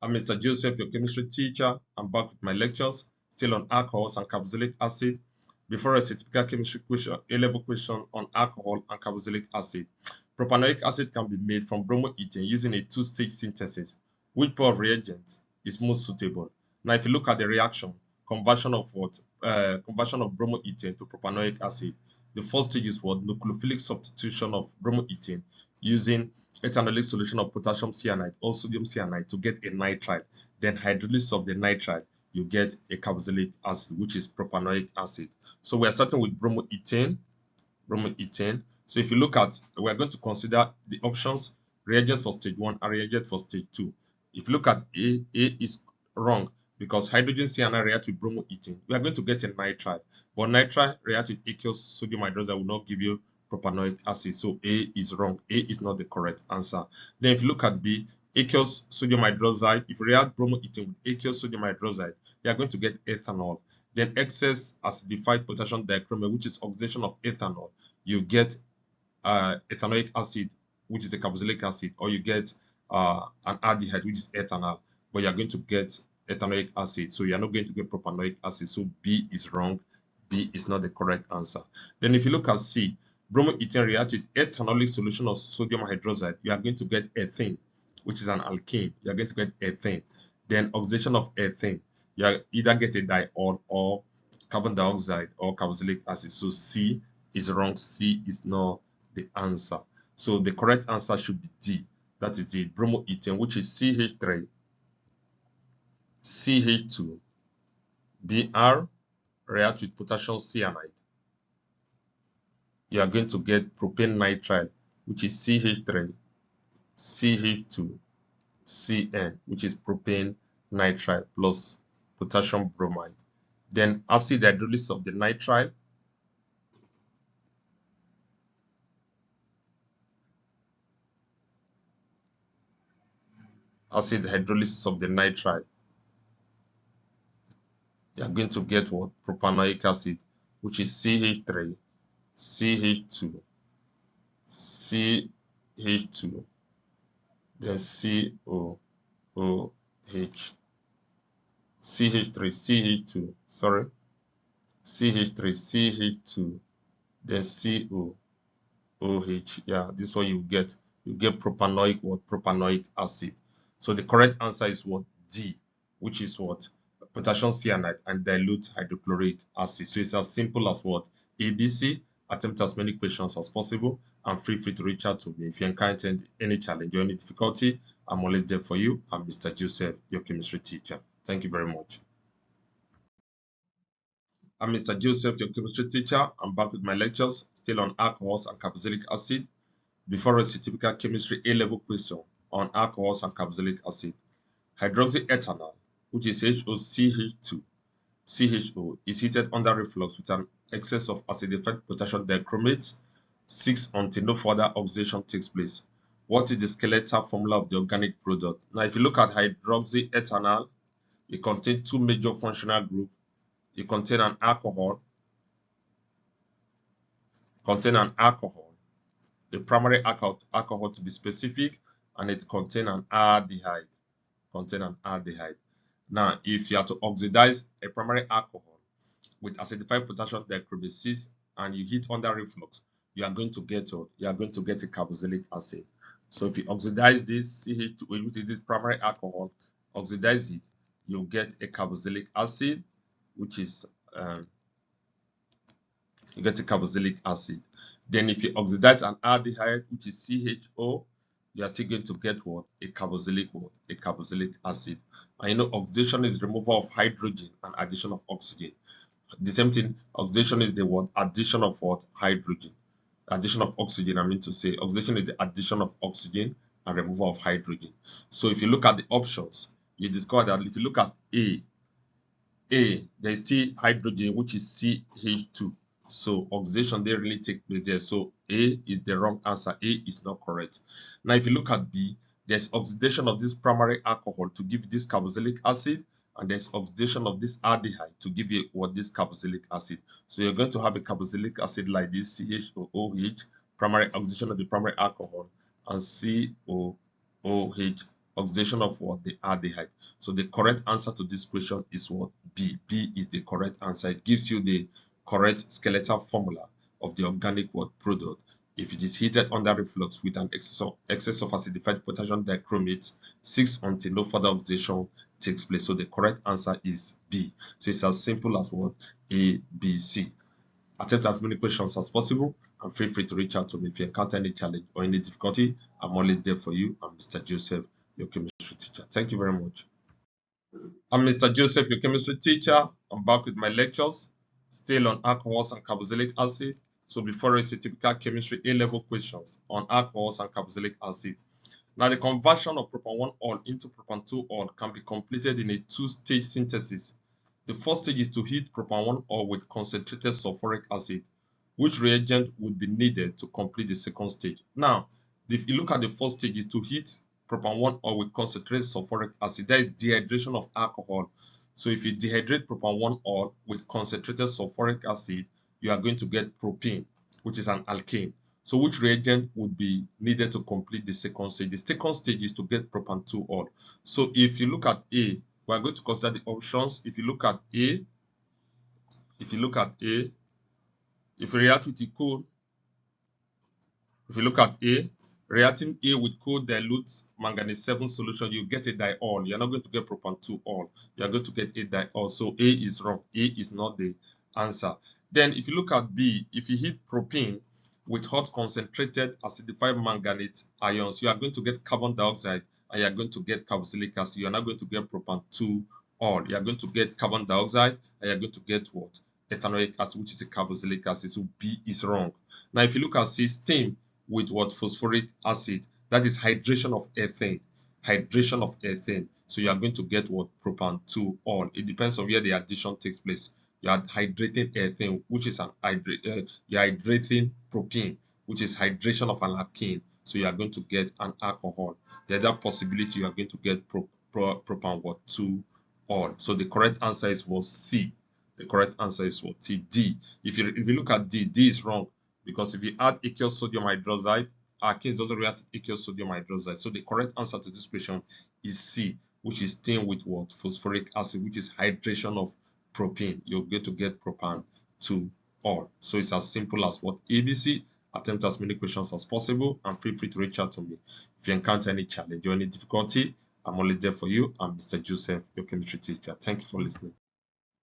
I'm Mr. Joseph, your chemistry teacher. I'm back with my lectures, still on alcohols and carboxylic acid. Before us, a typical chemistry question, A-level question on alcohol and carboxylic acid. Propanoic acid can be made from bromoethane using a two-stage synthesis. Which pair of reagents is most suitable? Now, if you look at the reaction, conversion of bromoethane to propanoic acid. The first stage is what? Nucleophilic substitution of bromoethane using ethanolic solution of potassium cyanide or sodium cyanide to get a nitride. Then hydrolysis of the nitride, you get a carboxylic acid, which is propanoic acid. So we are starting with bromoethane. So if you look at, we are going to consider the options, reagent for stage 1 and reagent for stage 2. If you look at A is wrong because hydrogen cyanide react with bromoethane. We are going to get a nitride, but nitride react with aqueous sodium hydroxide will not give you propanoic acid. So A is wrong. A is not the correct answer. Then if you look at B, aqueous sodium hydroxide, if you react bromoethane with aqueous sodium hydroxide, you are going to get ethanol. Then excess acidified potassium dichromate, which is oxidation of ethanol, you get ethanoic acid, which is a carboxylic acid, or you get an aldehyde, which is ethanol, but you are going to get ethanoic acid. So you are not going to get propanoic acid. So B is wrong. B is not the correct answer. Then if you look at C, bromoethane reacts with ethanolic solution of sodium hydroxide, you are going to get ethane, which is an alkene. You are going to get ethane. Then oxidation of ethane, you either get a diol or carbon dioxide or carboxylic acid. So C is wrong. C is not the answer. So the correct answer should be D. That is the bromoethane, which is CH3, CH2, Br, react with potassium cyanide. You are going to get propane nitride, which is CH3, CH2, Cn, which is propane nitride plus potassium bromide. Then acid hydrolysis of the nitride. Acid hydrolysis of the nitride. You are going to get what? Propanoic acid, which is CH3, CH2, CH2, then COOH, CH3, CH2, sorry, CH3, CH2, then COOH. Yeah, this is what you get. You get propanoic what? Propanoic acid. So the correct answer is what? D, which is what? Potassium cyanide and dilute hydrochloric acid. So it's as simple as what? ABC. Attempt as many questions as possible and feel free to reach out to me if you encounter any challenge or any difficulty. I'm always there for you. I'm Mr. Joseph, your chemistry teacher. Thank you very much. I'm Mr. Joseph, your chemistry teacher. I'm back with my lectures, still on alcohols and carboxylic acid. Before us, a typical chemistry A-level question on alcohols and carboxylic acid. Hydroxyethanol, which is HOCH2, CHO, is heated under reflux with an excess of acidified potassium dichromate 6 until no further oxidation takes place. What is the skeletal formula of the organic product? Now, if you look at hydroxyethanol, it contains two major functional groups. It contains an alcohol, the primary alcohol to be specific, and it contains an aldehyde. Now, if you are to oxidize a primary alcohol with acidified potassium dichromate 6 and you heat under reflux, you are going to get a carboxylic acid. So if you oxidize this CH2, which is this primary alcohol, oxidize it, you'll get a carboxylic acid, which is you get a carboxylic acid. Then if you oxidize an aldehyde, which is CHO, you are still going to get what? A carboxylic acid. And you know, oxidation is removal of hydrogen and addition of oxygen. The same thing, oxidation is the what? Addition of what? Hydrogen. Addition of oxygen, I mean to say, oxidation is the addition of oxygen and removal of hydrogen. So if you look at the options, you discover that if you look at A, there is still hydrogen, which is CH2. So oxidation didn't really take place there. So A is the wrong answer. A is not correct. Now, if you look at B, there's oxidation of this primary alcohol to give this carboxylic acid, and there's oxidation of this aldehyde to give you what? This carboxylic acid. So you're going to have a carboxylic acid like this, CHOOH, primary oxidation of the primary alcohol, and COOH oxidation of what? The aldehyde. So the correct answer to this question is what? B. B is the correct answer. It gives you the correct skeletal formula of the organic what product. If it is heated under reflux with an excess of acidified potassium dichromate 6 until no further oxidation takes place. So the correct answer is B. So it's as simple as what? A, B, C. Attempt as many questions as possible and feel free to reach out to me if you encounter any challenge or any difficulty. I'm always there for you. I'm Mr. Joseph, your chemistry teacher. Thank you very much. I'm Mr. Joseph, your chemistry teacher. I'm back with my lectures, still on alcohols and carboxylic acid. So before it's a typical chemistry A-level questions on alcohols and carboxylic acid. Now the conversion of propan-1 oil into propan-2 oil can be completed in a two-stage synthesis. The first stage is to heat propan-1 oil with concentrated sulfuric acid, which reagent would be needed to complete the second stage. Now, if you look at the first stage is to heat propan-1 oil with concentrated sulfuric acid, that is dehydration of alcohol. So if you dehydrate propan-1 oil with concentrated sulfuric acid, you are going to get propane, which is an alkane. So which reagent would be needed to complete the second stage? The second stage is to get propan-2 oil. So if you look at A, we are going to consider the options. If you look at A, if you react with cool, if you look at A, reacting A with cool dilute manganese 7 solution, you get a diol. You're not going to get propan-2 oil. You're going to get a diol. So A is wrong. A is not the answer. Then if you look at B, if you heat propane with hot concentrated acidified manganate ions, you are going to get carbon dioxide and you are going to get carboxylic acid. You are not going to get propan-2 oil. You are going to get carbon dioxide and you are going to get what? Ethanoic acid, which is a carboxylic acid. So B is wrong. Now if you look at C, steam with what? Phosphoric acid. That is hydration of ethane. Hydration of ethane. So you are going to get what? Propan-2 oil. It depends on where the addition takes place. You are hydrating ethane, which is you are hydrating propane, which is hydration of an alkane. So you are going to get an alcohol. The other possibility you are going to get propan-2 oil. So the correct answer is what? C. The correct answer is what? T. D. If you look at D, D is wrong because if you add aqueous sodium hydroxide, alkanes doesn't react to aqueous sodium hydroxide. So the correct answer to this question is C, which is steam with what? Phosphoric acid, which is hydration of propane. You're going to get propan-2 oil. So it's as simple as what? ABC. Attempt as many questions as possible and feel free to reach out to me if you encounter any challenge or any difficulty. I'm always there for you. I'm Mr. Joseph, your chemistry teacher. Thank you for listening.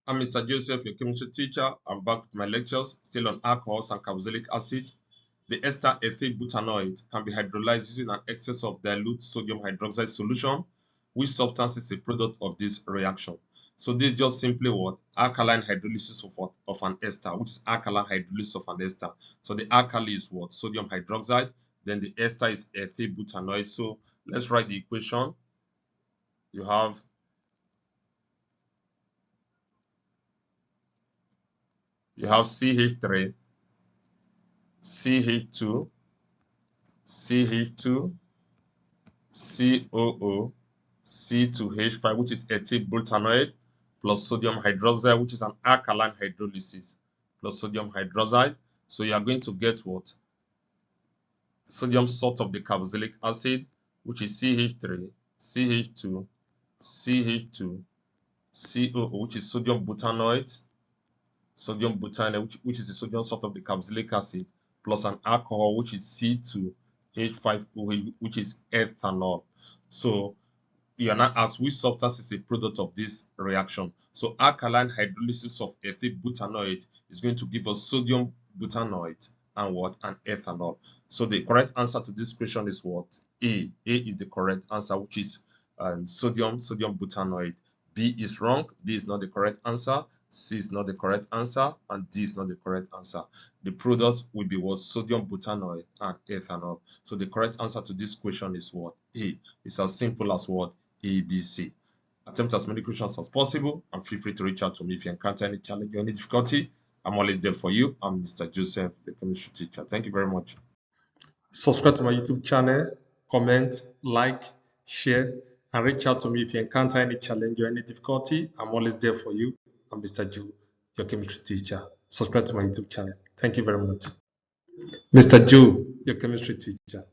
I'm Mr. Joseph, your chemistry teacher. I'm back with my lectures, still on alcohols and carboxylic acid. The ester ethyl butanoate can be hydrolyzed using an excess of dilute sodium hydroxide solution. Which substance is a product of this reaction? So this is just simply what? Alkaline hydrolysis of an ester, which is alkaline hydrolysis of an ester. So the alkali is what? Sodium hydroxide. Then the ester is ethyl butanoate. So let's write the equation. You have CH3, CH2, CH2, COO, C2H5, which is ethyl butanoate, plus sodium hydroxide, which is an alkaline hydrolysis, plus sodium hydroxide. So you are going to get what? Sodium salt of the carboxylic acid, which is CH3, CH2, CH2, COO, which is sodium butanoate, which is the sodium salt of the carboxylic acid, plus an alcohol, which is C2H5OH, which is ethanol. So you are now asked which substance is a product of this reaction. So alkaline hydrolysis of ethyl butanoate is going to give us sodium butanoate and what? And ethanol. So the correct answer to this question is what? A. A is the correct answer, which is sodium butanoate. B is wrong. B is not the correct answer. C is not the correct answer, and D is not the correct answer. The product will be what? Sodium butanoate and ethanol. So the correct answer to this question is what? A. It's as simple as what? ABC. Attempt as many questions as possible and feel free to reach out to me if you encounter any challenge or any difficulty. I'm always there for you. I'm Mr. Joseph, the chemistry teacher. Thank you very much. Subscribe to my YouTube channel, comment, like, share, and reach out to me if you encounter any challenge or any difficulty. I'm always there for you. I'm Mr. Joe, your chemistry teacher. Subscribe to my YouTube channel. Thank you very much. Mr. Joe, your chemistry teacher.